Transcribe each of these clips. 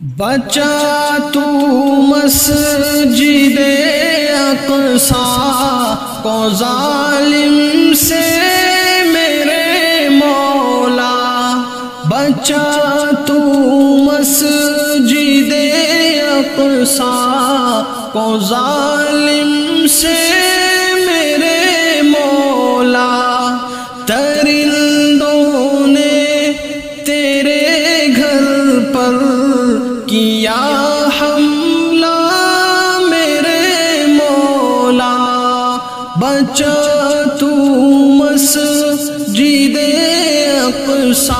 بچا تو مسجد اقصی کو ظالم سے میرے مولا، بچا تو مسجد اقصی کو ظالم سے میرے مولا، درندوں نے تیرے گھر پر کیا حملہ میرے مولا، بچا تو مسجد اقصی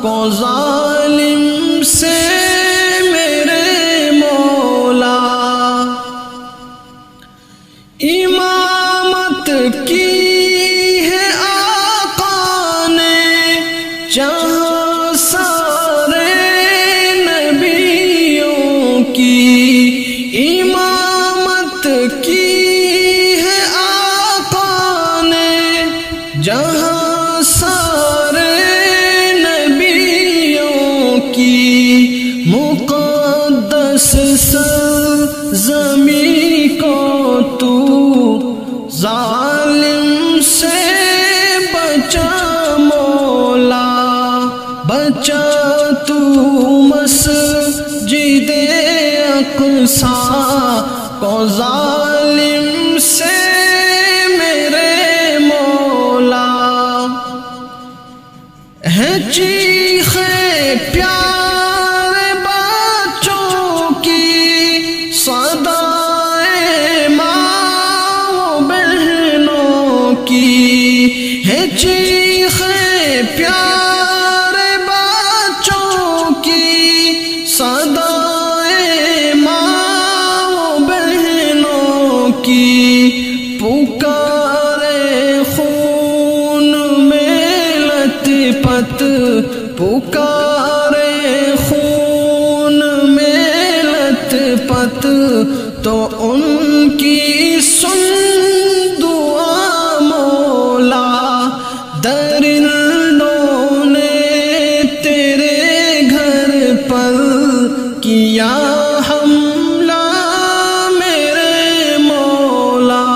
کو ظالم سے میرے مولا، امامت کی ہے آقا نے جہاں سارے نبیوں کی، امامت کی ہے آقا نے جہاں سارے نبیوں کی، مقدس سرزمین کو تو ظالم سے بچا مولا، بچا تو مسجد اقصی کو ظالم سے میرے مولا، ہے چیخ پیارے بچوں کی صدائے ماں و بہنوں کی، ہے چیخ پیارے بچوں کی صدائے ماں و بہنوں کی، پکارے خون میں لت پت، پکارے خون میں لت پت، تو ان کی سن دعا مولا، درندوں نے تیرے گھر پر کیا حملہ میرے مولا،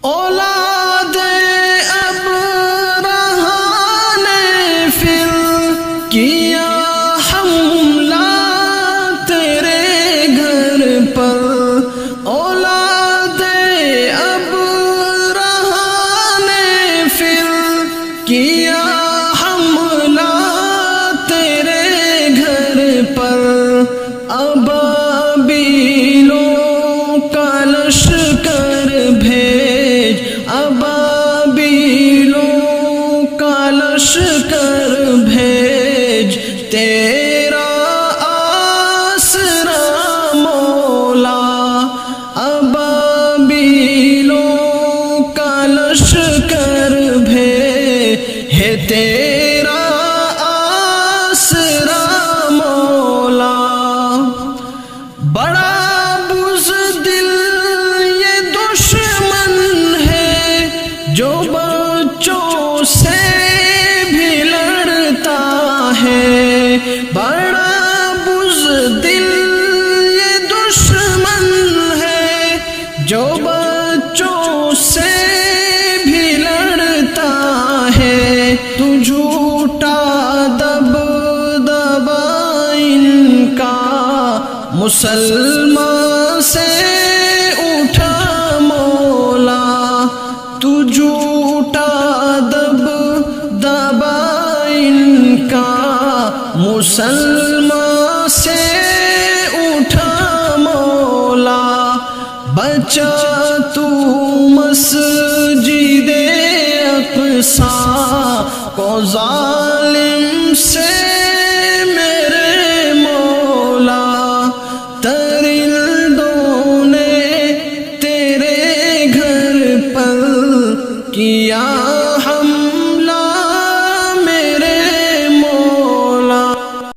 اولاد ابرہہ نے پھر کیا حملہ تیرے گھر پر، اولاد ابرہہ نے پھر کیا حملہ تیرے گھر پر، ابابیلوں کا لشکر بھیج، ابابیلوں کا لشکر بھیج، تیرا آسرا مولا، ابابیلوں کا لشکر بھیج، ہے تیرا آسرا مولا، بڑا بزدل یہ دشمن ہے جو بچوں سے بھی لڑتا ہے، بڑا بزدل یہ دشمن ہے جو بچوں سے بھی لڑتا ہے، تو جھوٹا دبدبا ان کا مسلمان سے اٹھا مولا، تو جھوٹا دبدبا ان کا مسلمان سے اٹھا مولا، بچا تو مسجد اقصی کو ظالم سے